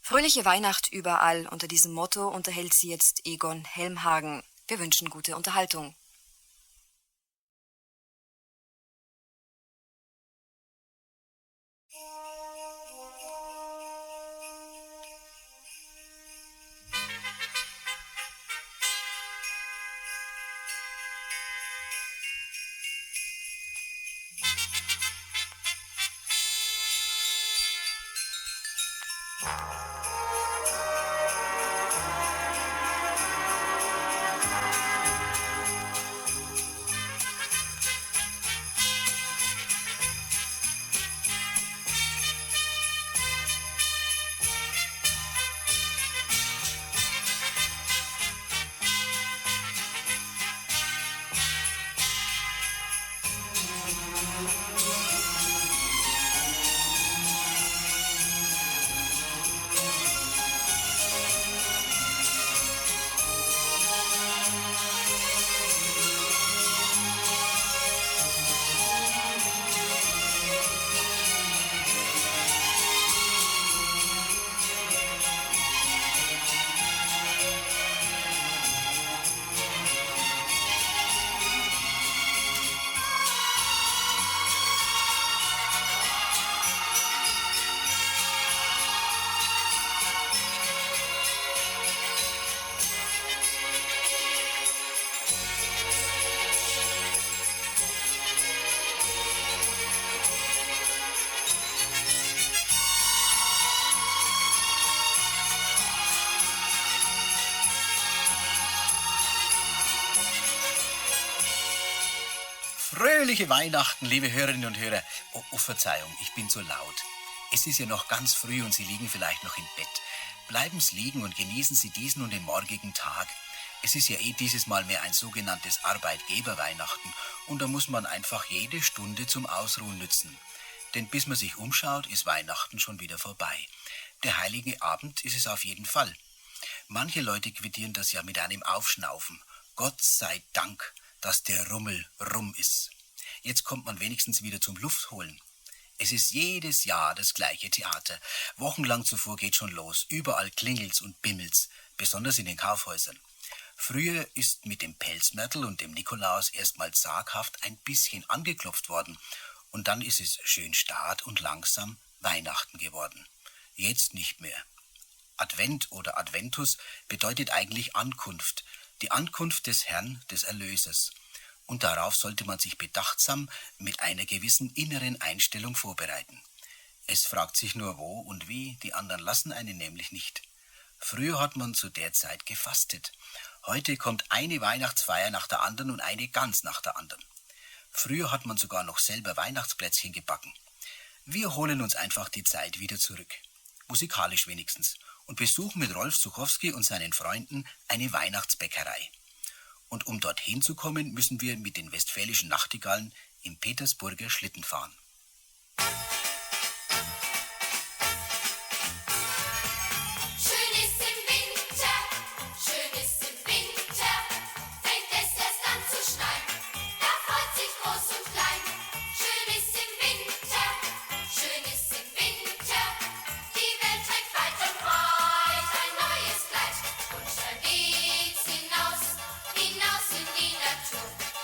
Fröhliche Weihnacht überall. Unter diesem Motto unterhält sie jetzt Egon Helmhagen. Wir wünschen gute Unterhaltung. Fröhliche Weihnachten, liebe Hörerinnen und Hörer. Oh, Verzeihung, ich bin so laut. Es ist ja noch ganz früh und Sie liegen vielleicht noch im Bett. Bleiben Sie liegen und genießen Sie diesen und den morgigen Tag. Es ist ja dieses Mal mehr ein sogenanntes Arbeitgeberweihnachten und da muss man einfach jede Stunde zum Ausruhen nützen. Denn bis man sich umschaut, ist Weihnachten schon wieder vorbei. Der heilige Abend ist es auf jeden Fall. Manche Leute quittieren das ja mit einem Aufschnaufen. Gott sei Dank, dass der Rummel rum ist. Jetzt kommt man wenigstens wieder zum Luftholen. Es ist jedes Jahr das gleiche Theater. Wochenlang zuvor geht schon los. Überall klingelt's und bimmelt's, besonders in den Kaufhäusern. Früher ist mit dem Pelzmärtel und dem Nikolaus erstmal zaghaft ein bisschen angeklopft worden. Und dann ist es schön stad und langsam Weihnachten geworden. Jetzt nicht mehr. Advent oder Adventus bedeutet eigentlich Ankunft. Die Ankunft des Herrn, des Erlösers. Und darauf sollte man sich bedachtsam mit einer gewissen inneren Einstellung vorbereiten. Es fragt sich nur wo und wie, die anderen lassen einen nämlich nicht. Früher hat man zu der Zeit gefastet. Heute kommt eine Weihnachtsfeier nach der anderen und eine ganz nach der anderen. Früher hat man sogar noch selber Weihnachtsplätzchen gebacken. Wir holen uns einfach die Zeit wieder zurück. Musikalisch wenigstens. Und besuchen mit Rolf Zuchowski und seinen Freunden eine Weihnachtsbäckerei. Und um dorthin zu kommen, müssen wir mit den westfälischen Nachtigallen im Petersburger Schlitten fahren.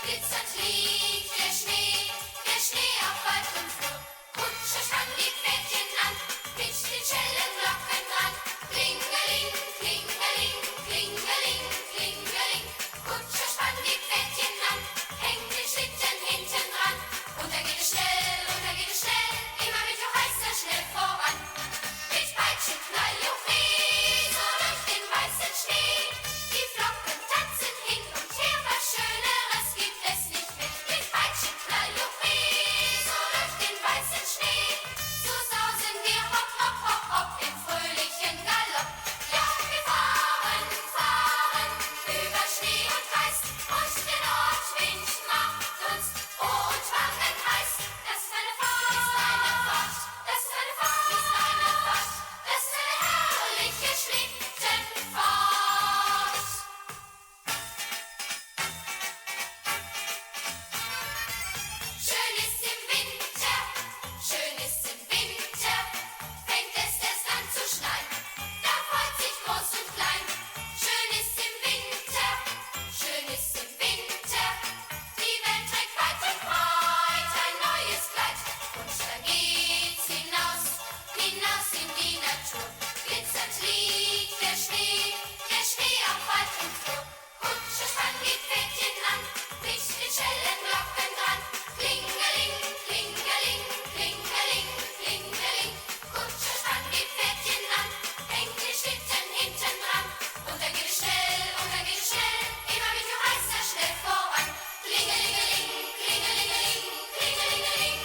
Glitzernd liegt der Schnee auf weitem Flur. Und Glitzernd liegt der Schnee am Wald im Flur. Kutscher spannt die Pferdchen an, mit den Schellenglocken dran. Klingeling, klingeling, klingeling, klingeling. Kutscher spannt die Pferdchen an, hängt den Schlitten hinten dran. Und dann geht es schnell, immer mit dem Heißer schnell voran. Klingelingeling, klingelingeling, klingelingeling.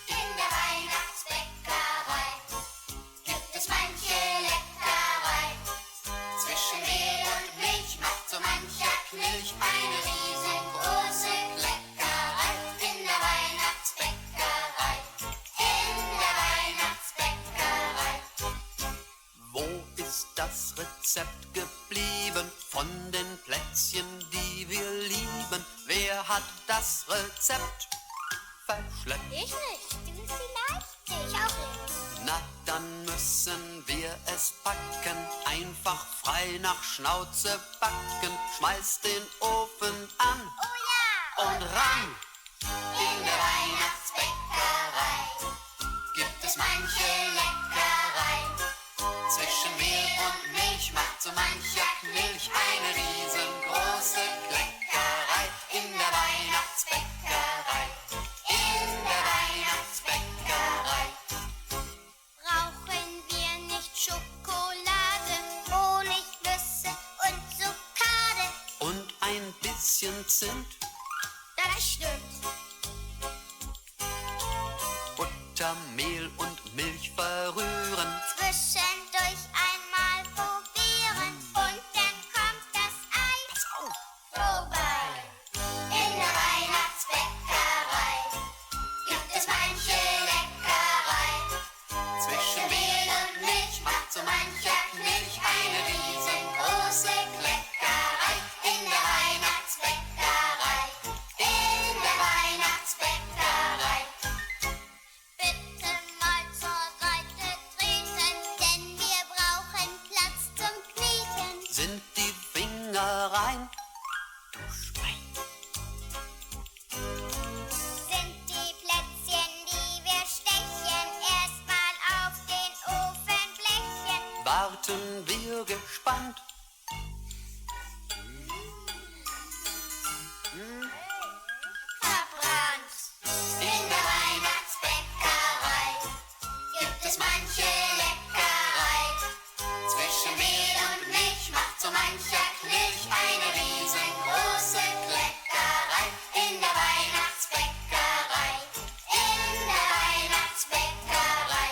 In der Weihnachtsbäckerei gibt es manche Leckerei. Zwischen Mehl und Milch macht so mancher Knilch eine riesengroße Kleckerei. In der Weihnachtsbäckerei, in der Weihnachtsbäckerei. Wo ist das Rezept geblieben von den Plätzchen, die wir lieben? Wer hat das Rezept verschleppt? Ich nicht, du vielleicht? Ich auch nicht. Na, dann müssen wir es packen, einfach frei nach Schnauze backen. Schmeiß den Ofen an Oh ja! und ran. In der Weihnachtsbäckerei Gibt es manche Leckerei. zwischen Mehl und Milch macht so mancher Knilch eine riesengroße Kleckerei. In der Weihnachtsbäckerei, in der Weihnachtsbäckerei. Brauchen wir nicht Schokolade, Honig, Nüsse und Zuckade? Und ein bisschen Zimt, Das stimmt. Butter, Mehl und Milch verrühren. Zwischendurch einmal probieren und dann kommt das Ei. Pass auf! Vorbei. In der Weihnachtsbäckerei gibt es manche Leckerei. Zwischen Mehl und Milch macht so mancher Knilch eine riesengroße Kleckerei. In der Weihnachtsbäckerei, in der Weihnachtsbäckerei. Bitte mal zur Seite treten, denn wir brauchen Platz zum Kneten. sind die Finger rein. Du Schwein! Sind die Plätzchen, die wir stechen, erstmal auf den Ofenblechen. Warten wir gespannt. Verbrannt. In der Weihnachtsbäckerei gibt es manche Leckerei. Zwischen Mehl und Milch macht so mancher Knilch eine riesengroße Kleckerei. In der Weihnachtsbäckerei, in der Weihnachtsbäckerei.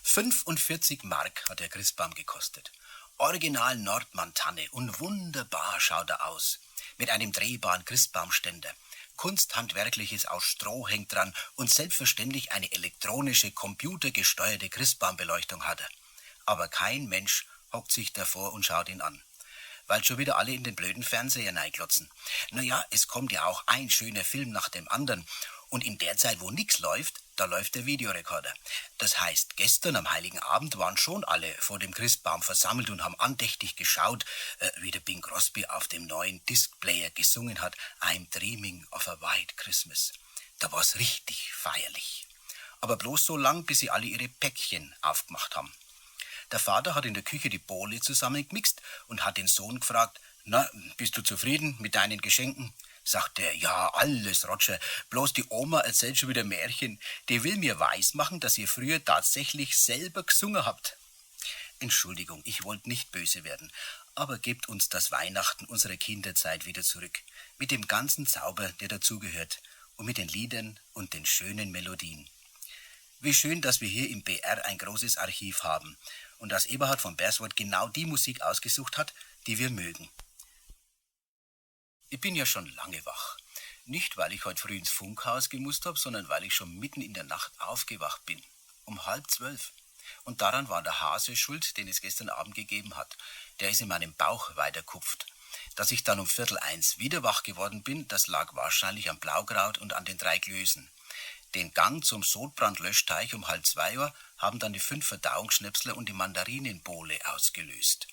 45 Mark hat der Christbaum gekostet. Original Nordmann-Tanne und wunderbar schaut er aus. Mit einem drehbaren Christbaumständer. Kunsthandwerkliches aus Stroh hängt dran und selbstverständlich eine elektronische, computergesteuerte Christbaumbeleuchtung hat er. Aber kein Mensch hockt sich davor und schaut ihn an. Weil schon wieder alle in den blöden Fernseher neiglotzen. Naja, es kommt ja auch ein schöner Film nach dem anderen. Und in der Zeit, wo nichts läuft, da läuft der Videorekorder. Das heißt, gestern am Heiligen Abend waren schon alle vor dem Christbaum versammelt und haben andächtig geschaut, wie der Bing Crosby auf dem neuen Discplayer gesungen hat, I'm Dreaming of a White Christmas. Da war's richtig feierlich. Aber bloß so lang, bis sie alle ihre Päckchen aufgemacht haben. Der Vater hat in der Küche die Bowle zusammengemixt und hat den Sohn gefragt, na, bist du zufrieden mit deinen Geschenken? Sagt er, ja, alles, Roger, bloß die Oma erzählt schon wieder Märchen. Die will mir weismachen, dass ihr früher tatsächlich selber gesungen habt. Entschuldigung, ich wollte nicht böse werden, aber gebt uns das Weihnachten unserer Kinderzeit wieder zurück, mit dem ganzen Zauber, der dazugehört, und mit den Liedern und den schönen Melodien. Wie schön, dass wir hier im BR ein großes Archiv haben und dass Eberhard von Berswordt genau die Musik ausgesucht hat, die wir mögen. Ich bin ja schon lange wach. Nicht, weil ich heute früh ins Funkhaus gemusst habe, sondern weil ich schon mitten in der Nacht aufgewacht bin. Um 11:30. Und daran war der Hase schuld, den es gestern Abend gegeben hat. Der ist in meinem Bauch weiterkupft. Dass ich dann um 12:45 wieder wach geworden bin, das lag wahrscheinlich am Blaukraut und an den 3 Klößen. Den Gang zum Sodbrandlöschteich um 1:30 haben dann die 5 Verdauungsschnäpsler und die Mandarinenbowle ausgelöst.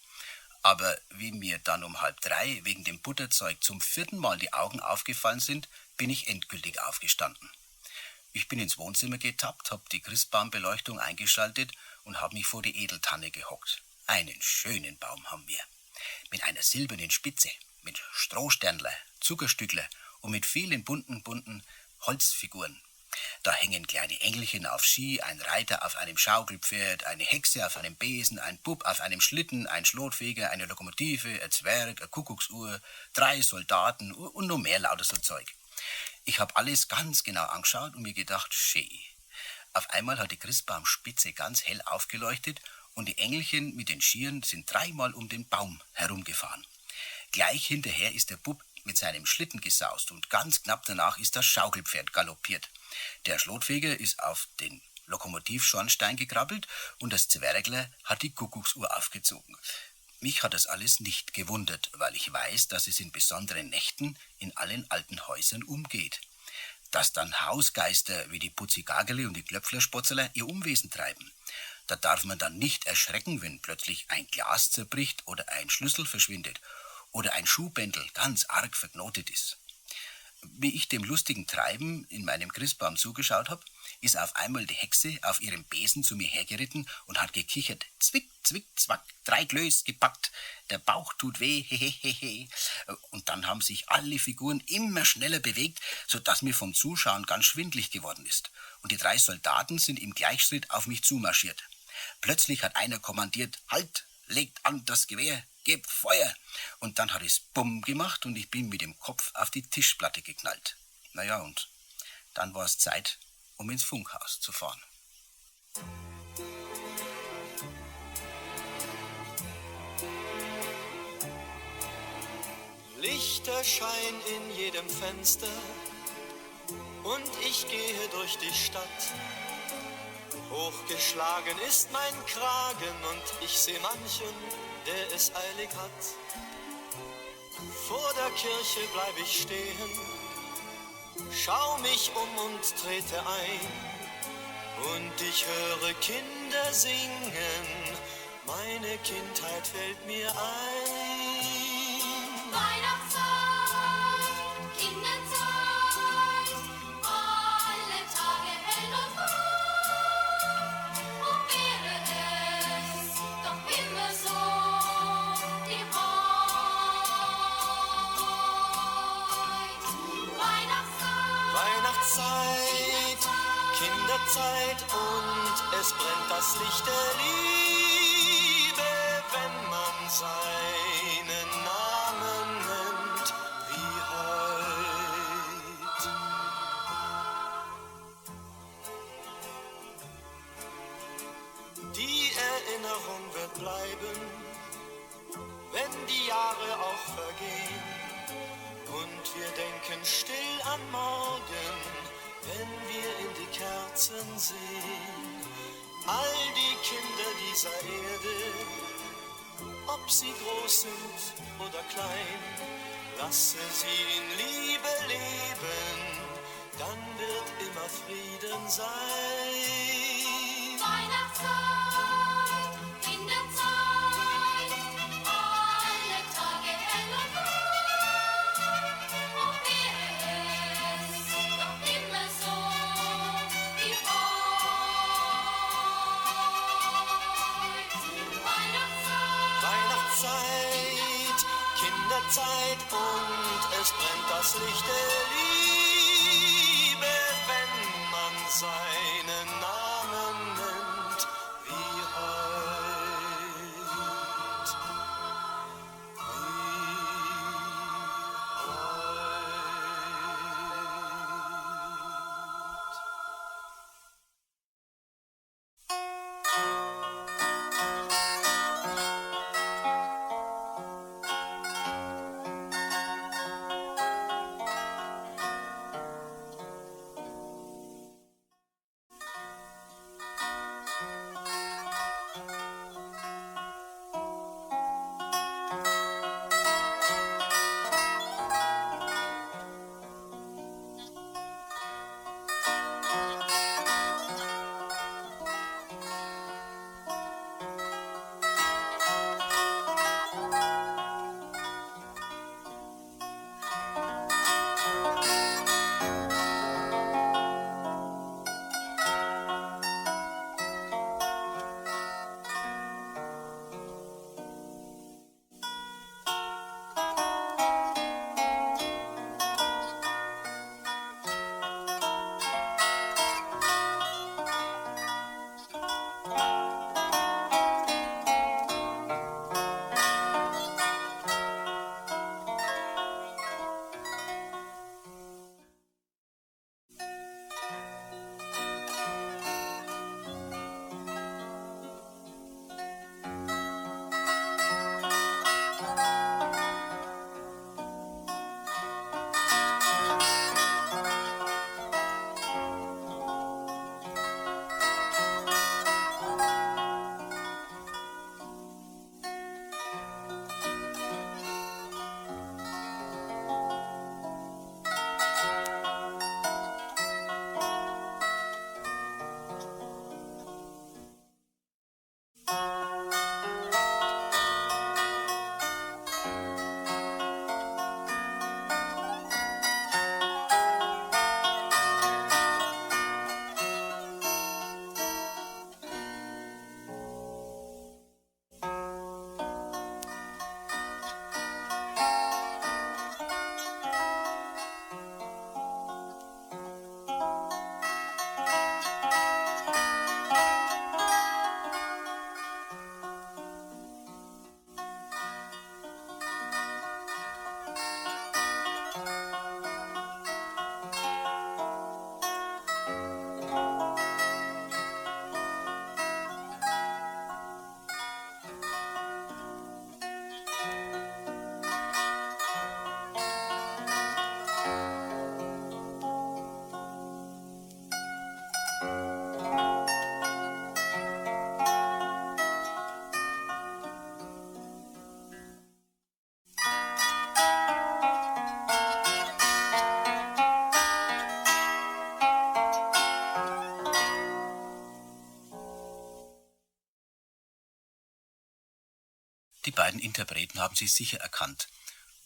Aber wie mir dann um 2:30 wegen dem Butterzeug zum 4. Mal die Augen aufgefallen sind, bin ich endgültig aufgestanden. Ich bin ins Wohnzimmer getappt, hab die Christbaumbeleuchtung eingeschaltet und hab mich vor die Edeltanne gehockt. Einen schönen Baum haben wir. Mit einer silbernen Spitze, mit Strohsternler, Zuckerstückler und mit vielen bunten Holzfiguren. Da hängen kleine Engelchen auf Ski, ein Reiter auf einem Schaukelpferd, eine Hexe auf einem Besen, ein Bub auf einem Schlitten, ein Schlotfeger, eine Lokomotive, ein Zwerg, eine Kuckucksuhr, 3 Soldaten und noch mehr lauter so Zeug. Ich hab alles ganz genau angeschaut und mir gedacht, schön. Auf einmal hat die Christbaumspitze ganz hell aufgeleuchtet und die Engelchen mit den Skiern sind 3-mal um den Baum herumgefahren. Gleich hinterher ist der Bub mit seinem Schlitten gesaust und ganz knapp danach ist das Schaukelpferd galoppiert. Der Schlotfeger ist auf den Lokomotivschornstein gekrabbelt und das Zwergler hat die Kuckucksuhr aufgezogen. Mich hat das alles nicht gewundert, weil ich weiß, dass es in besonderen Nächten in allen alten Häusern umgeht. Dass dann Hausgeister wie die Putzigagerli und die Klöpflerspotzerler ihr Unwesen treiben. Da darf man dann nicht erschrecken, wenn plötzlich ein Glas zerbricht oder ein Schlüssel verschwindet oder ein Schuhbändel ganz arg verknotet ist. Wie ich dem lustigen Treiben in meinem Christbaum zugeschaut habe, ist auf einmal die Hexe auf ihrem Besen zu mir hergeritten und hat gekichert. Zwick, zwick, zwack, 3 Klöß gepackt, der Bauch tut weh, hehehehe. Und dann haben sich alle Figuren immer schneller bewegt, sodass mir vom Zuschauen ganz schwindlig geworden ist. Und die 3 Soldaten sind im Gleichschritt auf mich zumarschiert. Plötzlich hat einer kommandiert, halt, legt an das Gewehr, gebt Feuer. Und dann hat es Bumm gemacht und ich bin mit dem Kopf auf die Tischplatte geknallt. Naja, und dann war es Zeit, um ins Funkhaus zu fahren. Lichter scheinen in jedem Fenster und ich gehe durch die Stadt. Hochgeschlagen ist mein Kragen und ich seh manchen, der es eilig hat. Vor der Kirche bleib ich stehen, schau mich um und trete ein. Und ich höre Kinder singen, meine Kindheit fällt mir ein. Weihnachtszeit, Kinderzeit, alle Tage hell und bunt. Oh, wäre es doch immer so, wie heute. Weihnachtszeit, Kinderzeit und es brennt das Licht der Liebe, wenn man seinen Namen nennt, wie heut. Die Erinnerung wird bleiben, wenn die Jahre auch vergehen. Und wir denken still an morgen, wenn wir in die Kerzen sehen. All die Kinder dieser Erde, ob sie groß sind oder klein, lasse sie in Liebe leben, dann wird immer Frieden sein. Weihnachtszeit, Kinderzeit, alle Tage hell und bunt. Oh, wäre es doch immer so, wie heute. Weihnachtszeit, Kinderzeit und es brennt das Licht der Liebe, wenn man seinen Namen nennt, wie heut. Die beiden Interpreten haben sich sicher erkannt.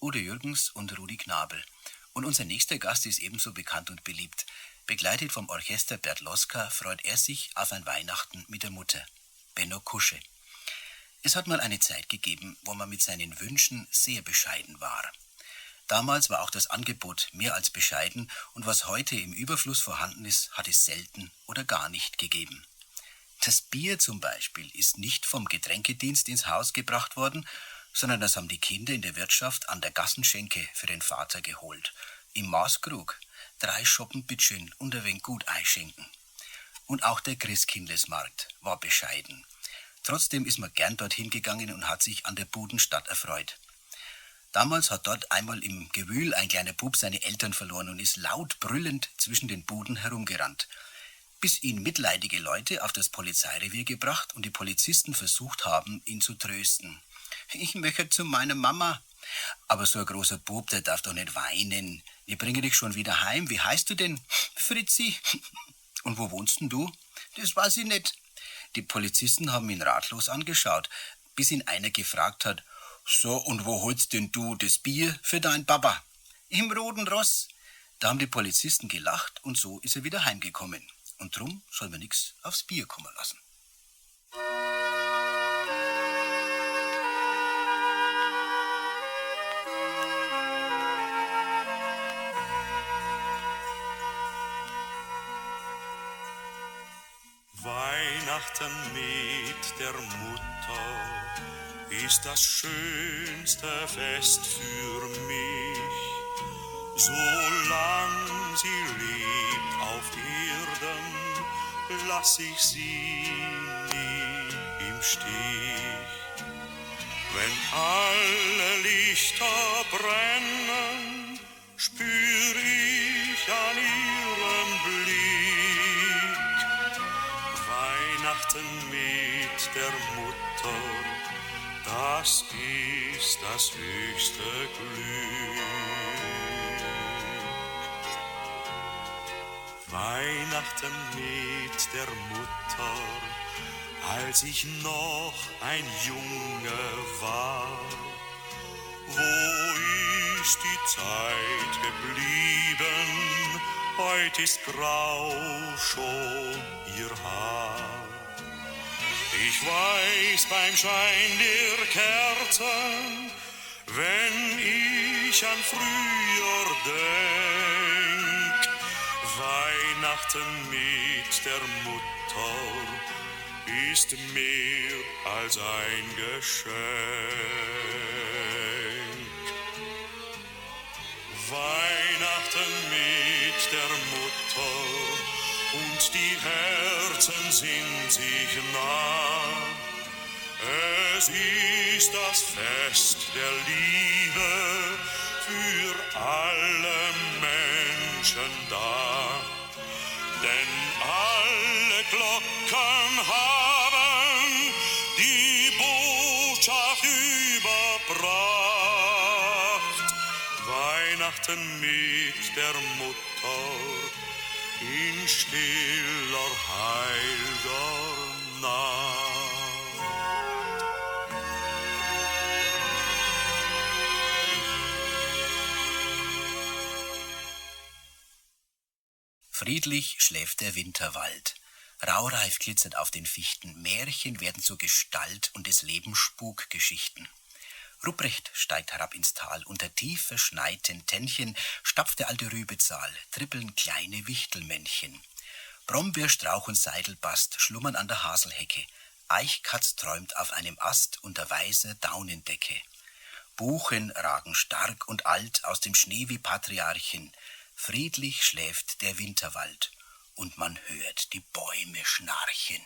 Udo Jürgens und Rudi Knabel. Und unser nächster Gast ist ebenso bekannt und beliebt. Begleitet vom Orchester Bert Loska freut er sich auf ein Weihnachten mit der Mutter, Benno Kusche. Es hat mal eine Zeit gegeben, wo man mit seinen Wünschen sehr bescheiden war. Damals war auch das Angebot mehr als bescheiden und was heute im Überfluss vorhanden ist, hat es selten oder gar nicht gegeben. Das Bier zum Beispiel ist nicht vom Getränkedienst ins Haus gebracht worden, sondern das haben die Kinder in der Wirtschaft an der Gassenschenke für den Vater geholt. Im Maßkrug, 3 Schoppen bitteschön und ein wenig gut einschenken. Und auch der Christkindlesmarkt war bescheiden. Trotzdem ist man gern dorthin gegangen und hat sich an der Budenstadt erfreut. Damals hat dort einmal im Gewühl ein kleiner Bub seine Eltern verloren und ist laut brüllend zwischen den Buden herumgerannt, bis ihn mitleidige Leute auf das Polizeirevier gebracht und die Polizisten versucht haben, ihn zu trösten. Ich möchte zu meiner Mama. Aber so ein großer Bub, der darf doch nicht weinen. Wir bringen dich schon wieder heim. Wie heißt du denn? Fritzi. Und wo wohnst denn du? Das weiß ich nicht. Die Polizisten haben ihn ratlos angeschaut, bis ihn einer gefragt hat, so, und wo holst denn du das Bier für dein Papa? Im Roten Ross. Da haben die Polizisten gelacht und so ist er wieder heimgekommen. Und drum soll man nix aufs Bier kommen lassen. Weihnachten mit der Mutter ist das schönste Fest für mich. Solang sie lebt auf Erden, lass ich sie nie im Stich. Wenn alle Lichter brennen, spür ich an ihrem Blick Weihnachten mit der Mutter. Das ist das höchste Glück. Weihnachten mit der Mutter, als ich noch ein Junge war. Wo ist die Zeit geblieben? Heut ist grau schon ihr Haar. Ich weiß beim Schein der Kerzen, wenn ich an früher denk, Weihnachten mit der Mutter ist mehr als ein Geschenk. Weihnachten mit der Mutter und die Herzen sind sich nah. Es ist das Fest der Liebe für alle Menschen da. Denn alle Glocken haben die Botschaft überbracht. Weihnachten mit der Mutter in stiller, heilger Nacht. Friedlich schläft der Winterwald. Raureif glitzert auf den Fichten. Märchen werden zur Gestalt und es leben Spukgeschichten. Rupprecht steigt herab ins Tal. Unter tief verschneiten Tennchen stapft der alte Rübezahl. Trippeln kleine Wichtelmännchen. Brombeerstrauch und Seidelbast schlummern an der Haselhecke. Eichkatz träumt auf einem Ast unter weißer Daunendecke. Buchen ragen stark und alt aus dem Schnee wie Patriarchen. Friedlich schläft der Winterwald und man hört die Bäume schnarchen.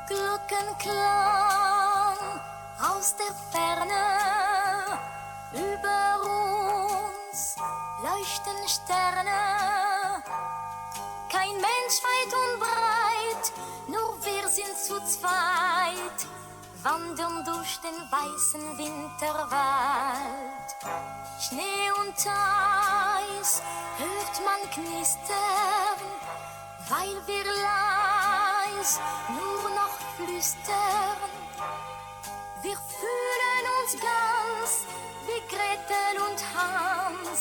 Glockenklang aus der Ferne, über uns leuchten Sterne. Kein Mensch weit und breit, nur wir sind zu zweit. wandern durch den weißen Winterwald. Schnee und Eis hört man knistern, weil wir leis nur noch flüstern. Wir fühlen uns ganz wie Gretel und Hans,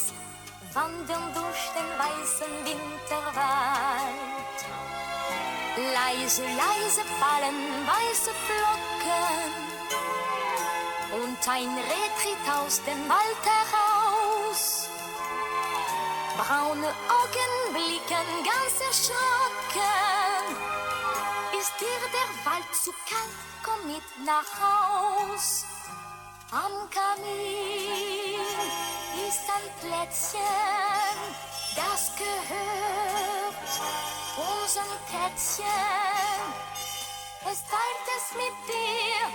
wandern durch den weißen Winterwald. Leise, leise fallen weiße Flocken und ein Reh tritt aus dem Wald heraus. Braune Augen blicken ganz erschrocken. Ist dir der Wald zu kalt, komm mit nach Haus. Am Kamin ist ein Plätzchen, das gehört unserem Kätzchen. Es teilt es mit dir,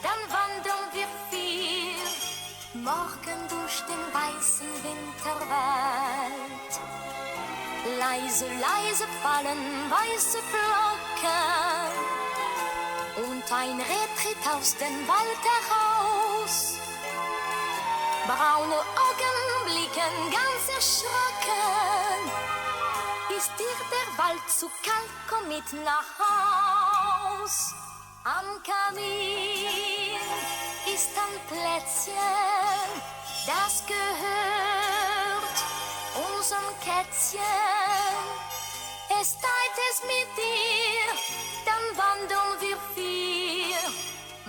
dann wandern wir viel, morgen durch den weißen Winterwald. Leise, leise fallen weiße Flocken und ein Reh tritt aus dem Wald heraus. Braune Augen blicken ganz erschrocken. Ist dir der Wald zu kalt, komm mit nach Haus. Am Kamin ist ein Plätzchen, das gehört unserem Kätzchen. Es teilt es mit dir, dann wandern wir vier,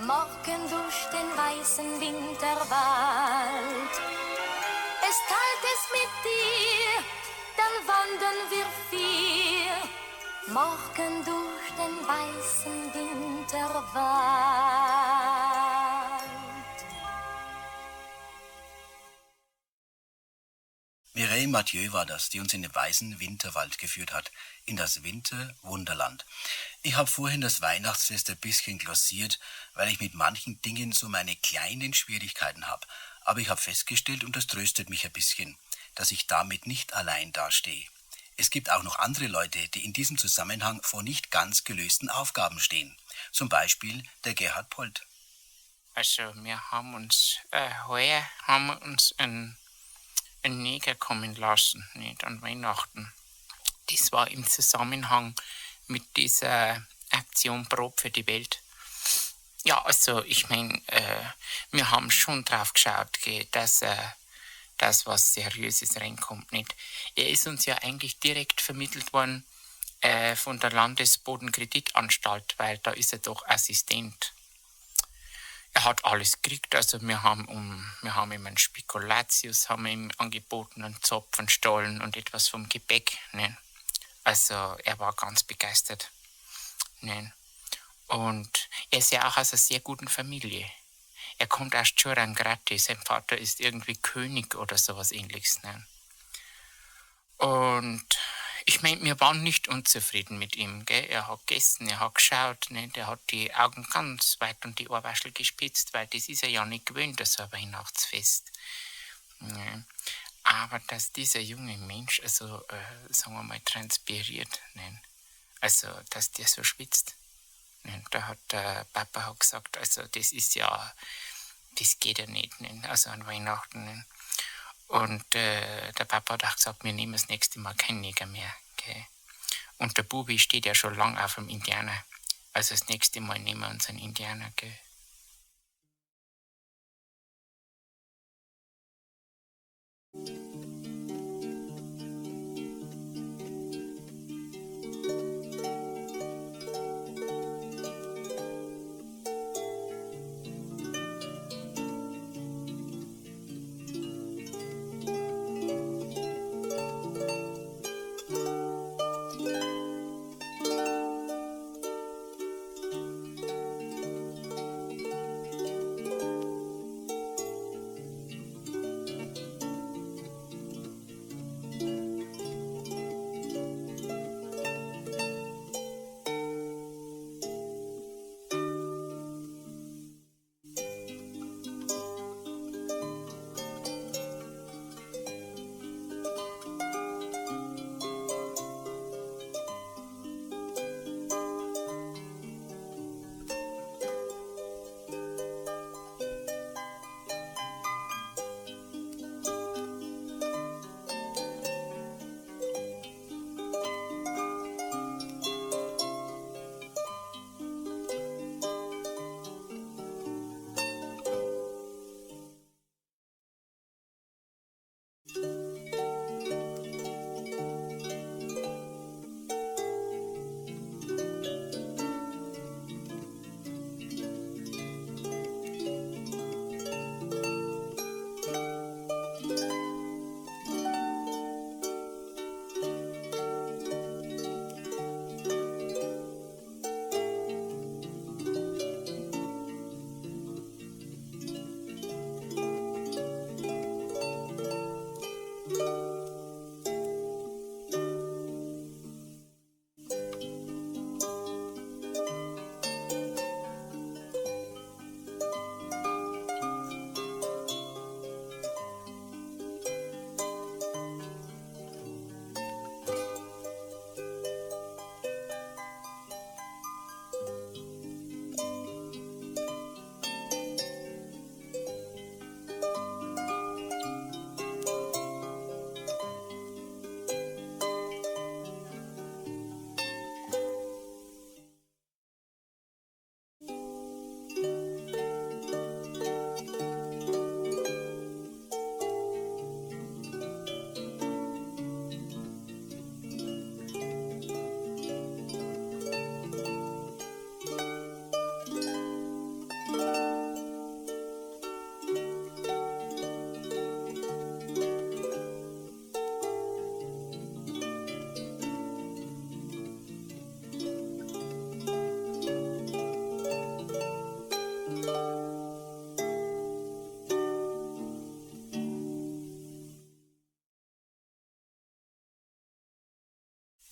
morgen durch den weißen Winterwald. Es teilt es mit dir, dann wandern wir vier, morgen durch den weißen Winterwald. Mireille Mathieu war das, die uns in den weißen Winterwald geführt hat, in das Winterwunderland. Ich habe vorhin das Weihnachtsfest ein bisschen glossiert, weil ich mit manchen Dingen so meine kleinen Schwierigkeiten habe. Aber ich habe festgestellt, und das tröstet mich ein bisschen, dass ich damit nicht allein dastehe. Es gibt auch noch andere Leute, die in diesem Zusammenhang vor nicht ganz gelösten Aufgaben stehen. Zum Beispiel der Gerhard Polt. Also wir haben uns heuer ein Neger kommen lassen, nicht an Weihnachten. Das war im Zusammenhang mit dieser Aktion Brot für die Welt. Ja, also ich meine, wir haben schon drauf geschaut, dass das was Seriöses reinkommt, nicht. Er ist uns ja eigentlich direkt vermittelt worden von der Landesbodenkreditanstalt, weil da ist er doch Assistent. Er hat alles gekriegt, also wir haben ihm einen Spekulatius haben ihm angeboten, einen Zopf, einen Stollen und etwas vom Gebäck. Ne? Also er war ganz begeistert. Ne? Und er ist ja auch aus einer sehr guten Familie. Er kommt aus Giurangrati, sein Vater ist irgendwie König oder sowas ähnliches. Ne? Und ich meine, wir waren nicht unzufrieden mit ihm. Gell? Er hat gegessen, er hat geschaut, ne? Er hat die Augen ganz weit und die Ohrwaschel gespitzt, weil das ist er ja nicht gewöhnt, so ein Weihnachtsfest. Ne? Aber dass dieser junge Mensch, also sagen wir mal, transpiriert, ne? Also dass der so schwitzt. Ne? Da hat der Papa hat gesagt, also das geht ja nicht, ne? Also an Weihnachten. Ne? Und der Papa hat auch gesagt, wir nehmen das nächste Mal keinen Neger mehr. Okay? Und der Bubi steht ja schon lange auf dem Indianer. Also das nächste Mal nehmen wir uns einen Indianer. Okay?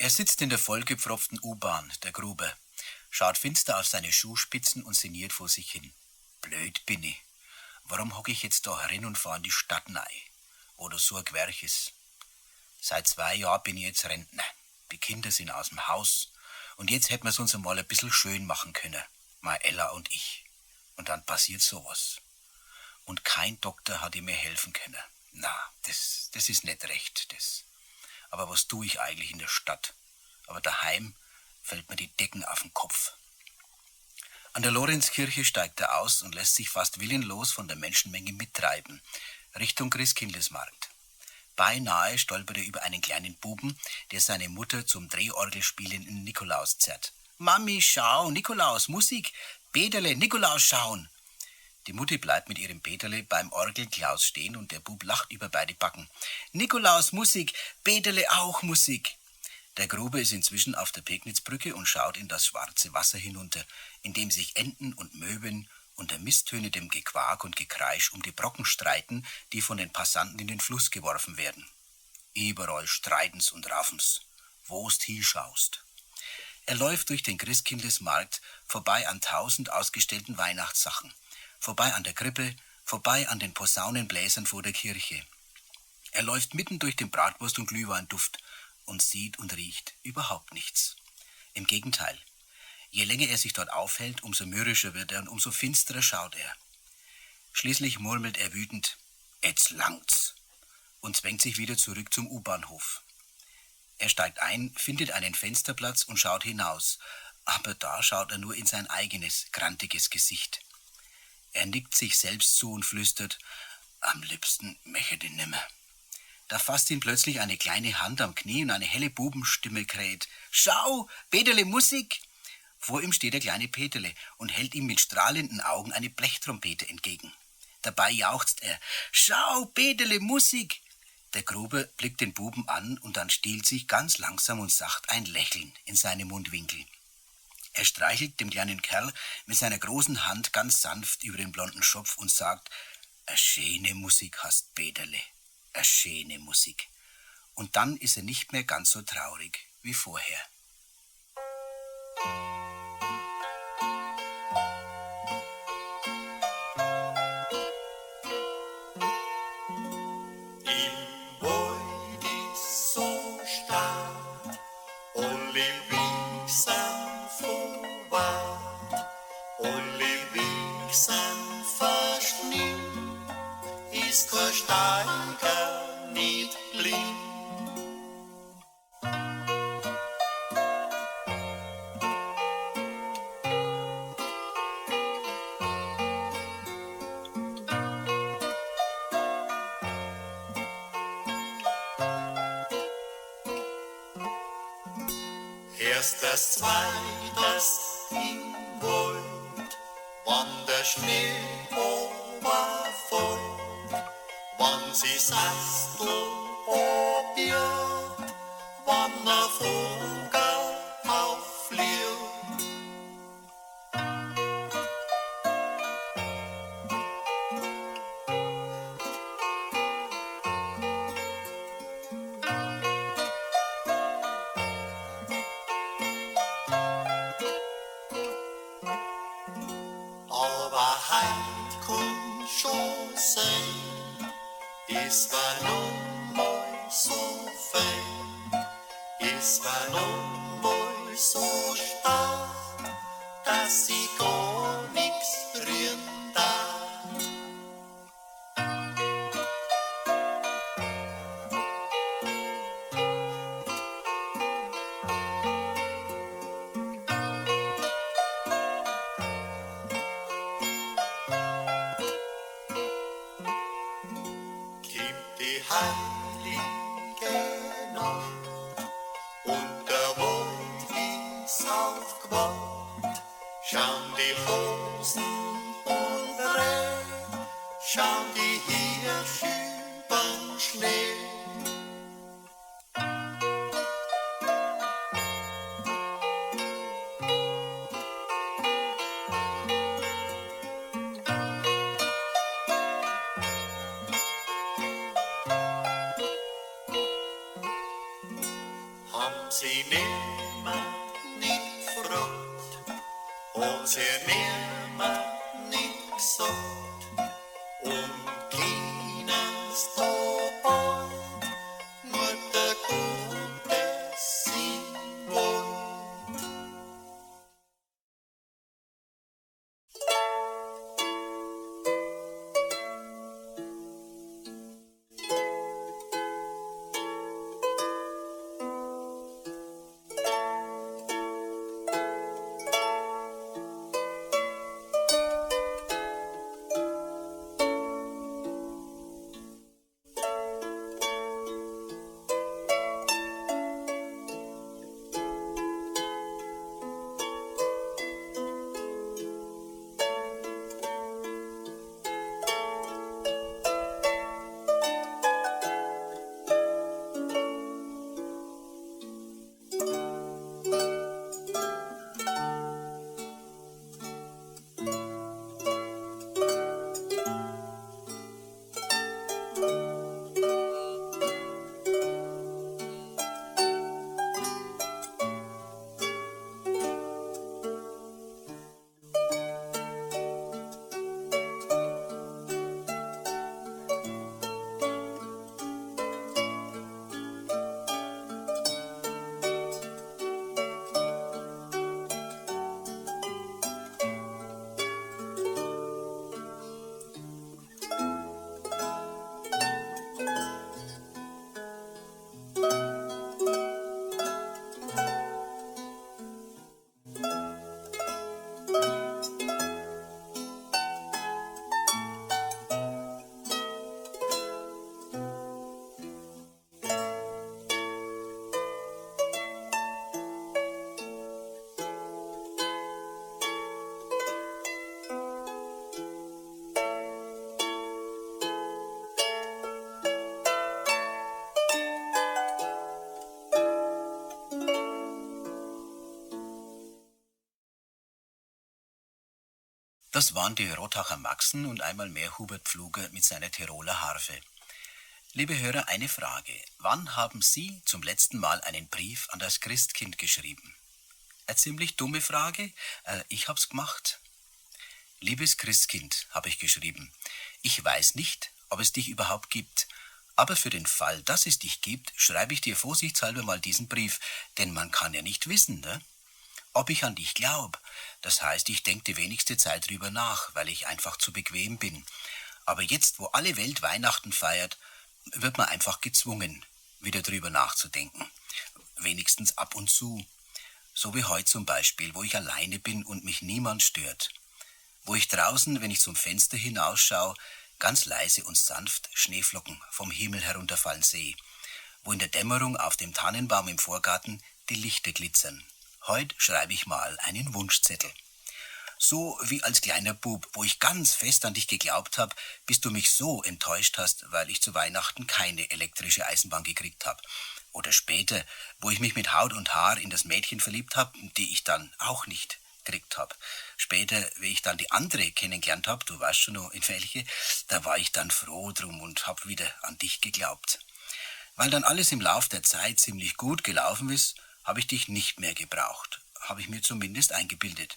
Er sitzt in der vollgepfropften U-Bahn, der Gruber, schaut finster auf seine Schuhspitzen und sinniert vor sich hin. Blöd bin ich. Warum hock ich jetzt da herin und fahr in die Stadt rein? Oder so ein Gwerches. Seit 2 Jahren bin ich jetzt Rentner. Die Kinder sind aus dem Haus. Und jetzt hätten wir's uns einmal ein bisschen schön machen können. Meine Ella und ich. Und dann passiert sowas. Und kein Doktor hat ihm mir helfen können. Na, das ist nicht recht, das. Aber was tue ich eigentlich in der Stadt? Aber daheim fällt mir die Decken auf den Kopf. An der Lorenzkirche steigt er aus und lässt sich fast willenlos von der Menschenmenge mittreiben, Richtung Christkindlesmarkt. Beinahe stolpert er über einen kleinen Buben, der seine Mutter zum Drehorgelspielen in Nikolaus zerrt. »Mami, schau, Nikolaus, Musik, Peterle, Nikolaus schauen!« Die Mutti bleibt mit ihrem Peterle beim Orgelklaus stehen und der Bub lacht über beide Backen. »Nikolaus, Musik, Peterle auch Musik!« Der Gruber ist inzwischen auf der Pegnitzbrücke und schaut in das schwarze Wasser hinunter, in dem sich Enten und Möwen unter misstönendem Gequak und Gekreisch um die Brocken streiten, die von den Passanten in den Fluss geworfen werden. Überall streiten's und raffen's, wo's hinschaust. Er läuft durch den Christkindlesmarkt, vorbei an 1000 ausgestellten Weihnachtssachen, vorbei an der Krippe, vorbei an den Posaunenbläsern vor der Kirche. Er läuft mitten durch den Bratwurst- und Glühweinduft und sieht und riecht überhaupt nichts. Im Gegenteil. Je länger er sich dort aufhält, umso mürrischer wird er und umso finsterer schaut er. Schließlich murmelt er wütend, »Jetzt langt's«, und zwängt sich wieder zurück zum U-Bahnhof. Er steigt ein, findet einen Fensterplatz und schaut hinaus, aber da schaut er nur in sein eigenes, grantiges Gesicht. Er nickt sich selbst zu und flüstert, »Am liebsten möchte ich nimmer.« Da fasst ihn plötzlich eine kleine Hand am Knie und eine helle Bubenstimme kräht, »Schau, Peterle, Musik!« Vor ihm steht der kleine Peterle und hält ihm mit strahlenden Augen eine Blechtrompete entgegen. Dabei jauchzt er, »Schau, Peterle, Musik!« Der Gruber blickt den Buben an und dann stiehlt sich ganz langsam und sacht ein Lächeln in seine Mundwinkel. Er streichelt dem kleinen Kerl mit seiner großen Hand ganz sanft über den blonden Schopf und sagt, »A schöne Musik hast, Peterle, a schöne Musik.« Und dann ist er nicht mehr ganz so traurig wie vorher. Erstes, zweites im Wald, wann der Schnee oberfällt, wann sie Sastel abjagt, wann der Vogel auffliegt. Es war nun mal so fein, es war nun mal so stark, dass sie gar nix rühren darf. Heilige Nacht und der Wald ist aufgewacht. Schauen die Rosen und Reh, schauen die Hirsche übern Schnee. Sie der man nix sagt und keines da nur der Gottes Sinn wollt. Das waren die Rotacher Maxen und einmal mehr Hubert Pfluger mit seiner Tiroler Harfe. Liebe Hörer, eine Frage. Wann haben Sie zum letzten Mal einen Brief an das Christkind geschrieben? Eine ziemlich dumme Frage. Ich hab's gemacht. Liebes Christkind, habe ich geschrieben, ich weiß nicht, ob es dich überhaupt gibt, aber für den Fall, dass es dich gibt, schreibe ich dir vorsichtshalber mal diesen Brief, denn man kann ja nicht wissen, ne? Ob ich an dich glaub. Das heißt, ich denke die wenigste Zeit drüber nach, weil ich einfach zu bequem bin. Aber jetzt, wo alle Welt Weihnachten feiert, wird man einfach gezwungen, wieder drüber nachzudenken. Wenigstens ab und zu. So wie heute zum Beispiel, wo ich alleine bin und mich niemand stört. Wo ich draußen, wenn ich zum Fenster hinausschaue, ganz leise und sanft Schneeflocken vom Himmel herunterfallen sehe. Wo in der Dämmerung auf dem Tannenbaum im Vorgarten die Lichter glitzern. Heute schreibe ich mal einen Wunschzettel. So wie als kleiner Bub, wo ich ganz fest an dich geglaubt habe, bis du mich so enttäuscht hast, weil ich zu Weihnachten keine elektrische Eisenbahn gekriegt habe. Oder später, wo ich mich mit Haut und Haar in das Mädchen verliebt habe, die ich dann auch nicht gekriegt habe. Später, wie ich dann die andere kennengelernt habe, du weißt schon noch in welche, da war ich dann froh drum und habe wieder an dich geglaubt. Weil dann alles im Lauf der Zeit ziemlich gut gelaufen ist, habe ich dich nicht mehr gebraucht, habe ich mir zumindest eingebildet.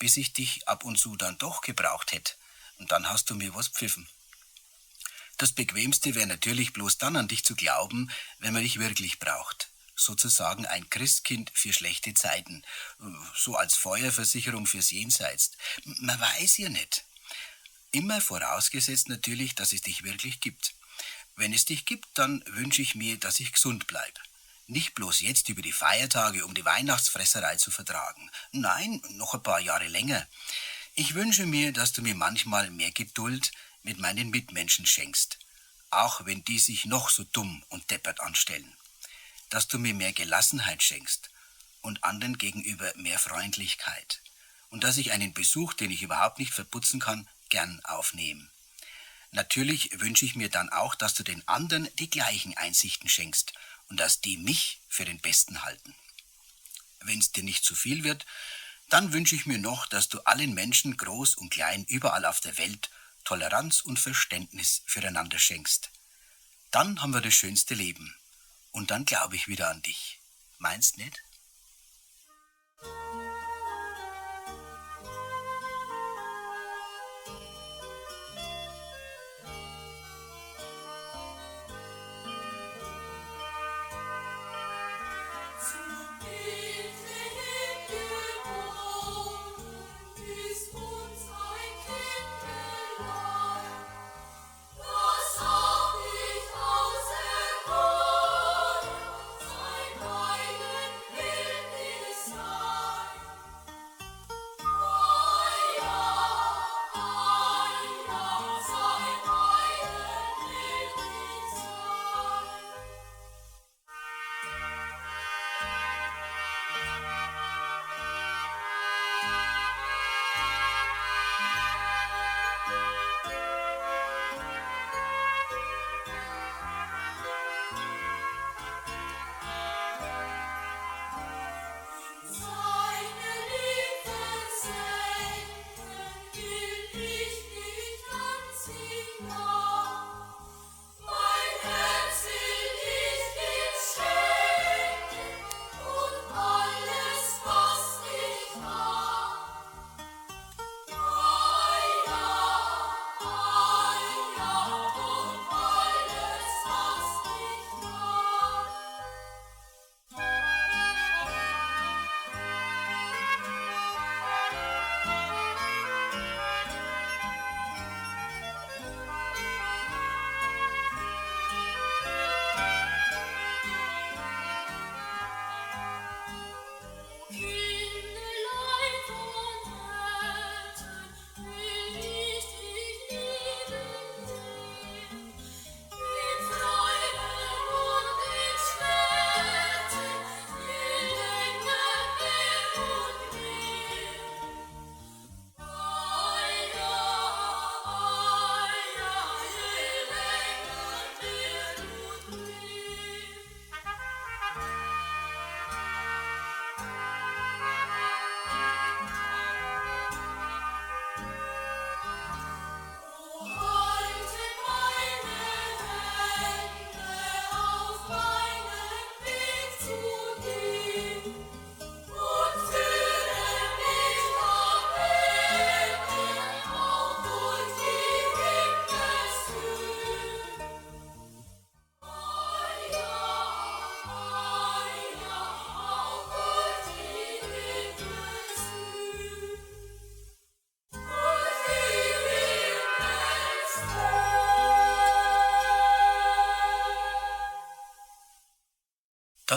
Bis ich dich ab und zu dann doch gebraucht hätte. Und dann hast du mir was pfiffen. Das Bequemste wäre natürlich bloß dann an dich zu glauben, wenn man dich wirklich braucht. Sozusagen ein Christkind für schlechte Zeiten. So als Feuerversicherung fürs Jenseits. Man weiß ja nicht. Immer vorausgesetzt natürlich, dass es dich wirklich gibt. Wenn es dich gibt, dann wünsche ich mir, dass ich gesund bleibe. Nicht bloß jetzt über die Feiertage, um die Weihnachtsfresserei zu vertragen. Nein, noch ein paar Jahre länger. Ich wünsche mir, dass du mir manchmal mehr Geduld mit meinen Mitmenschen schenkst, auch wenn die sich noch so dumm und deppert anstellen. Dass du mir mehr Gelassenheit schenkst und anderen gegenüber mehr Freundlichkeit. Und dass ich einen Besuch, den ich überhaupt nicht verputzen kann, gern aufnehme. Natürlich wünsche ich mir dann auch, dass du den anderen die gleichen Einsichten schenkst und dass die mich für den Besten halten. Wenn es dir nicht zu viel wird, dann wünsche ich mir noch, dass du allen Menschen, groß und klein, überall auf der Welt, Toleranz und Verständnis füreinander schenkst. Dann haben wir das schönste Leben. Und dann glaube ich wieder an dich. Meinst nicht?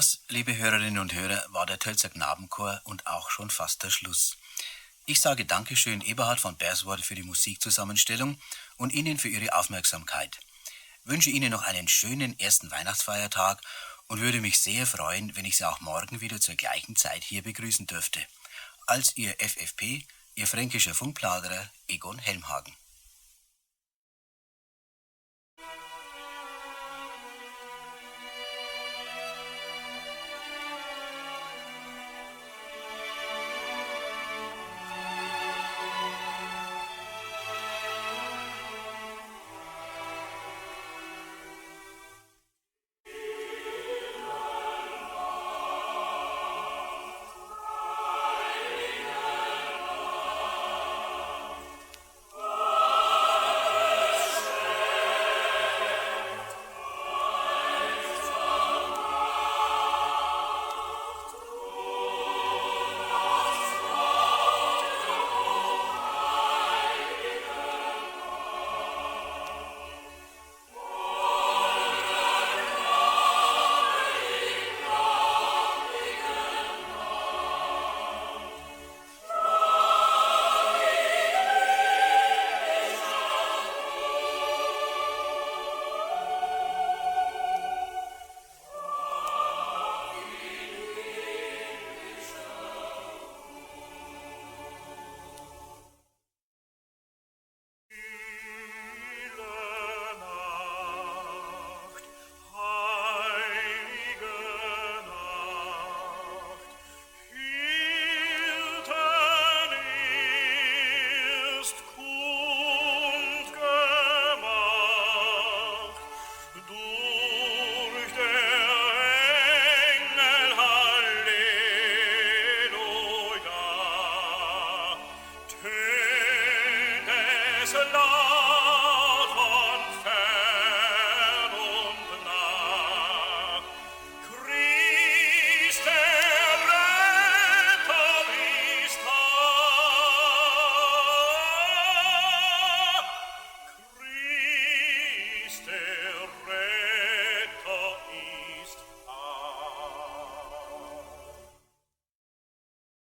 Das, liebe Hörerinnen und Hörer, war der Tölzer Knabenchor und auch schon fast der Schluss. Ich sage Dankeschön Eberhard von Berswort für die Musikzusammenstellung und Ihnen für Ihre Aufmerksamkeit. Wünsche Ihnen noch einen schönen ersten Weihnachtsfeiertag und würde mich sehr freuen, wenn ich Sie auch morgen wieder zur gleichen Zeit hier begrüßen dürfte. Als Ihr FFP, Ihr fränkischer Funkplaudrer Egon Helmhagen. Love.